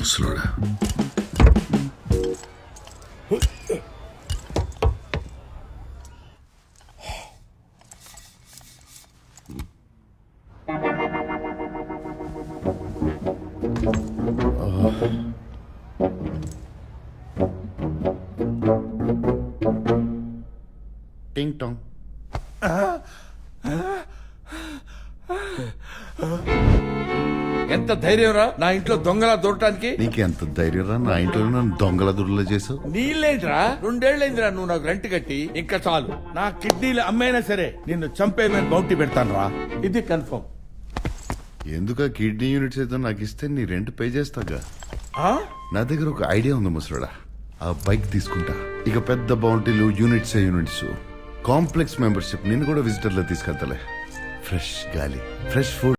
ముసలోడా. టింగ్ టాంగ్. ఎంత ధైర్యంరా నా ఇంట్లో దొంగలా దూరటానికి? నీకు ఎంత ధైర్యం రా నా ఇంట్లో నన్ను దొంగల దుర్లో చేసావు? నీళ్ళేంట్రా, 2 ఏళ్ళైందిరా నువ్వు నాకు రెంట్ కట్టి. ఇంకా చాలు, నా కిడ్నీలు అమ్మైనా సరే నిన్ను చంపేమని బౌంటీ పెడతాను రా, ఇది కన్ఫర్మ్. ఎందుక కిడ్నీ యూనిట్స్ ఏదో నాకు ఇస్తే నీ రెంట్ పే చేస్తాగా. ఆ? నా దగ్గర ఒక ఐడియా ఉంది ముసలోడా. ఆ బైక్ తీసుకుంటా, ఇక పెద్ద బౌంటీలు యూనిట్స్ కాంప్లెక్స్ మెంబర్షిప్, నిన్ను కూడా విజిటర్ లో తీసుకెళ్తలే. ఫ్రెష్ గాలి, ఫ్రెష్ ఫుడ్.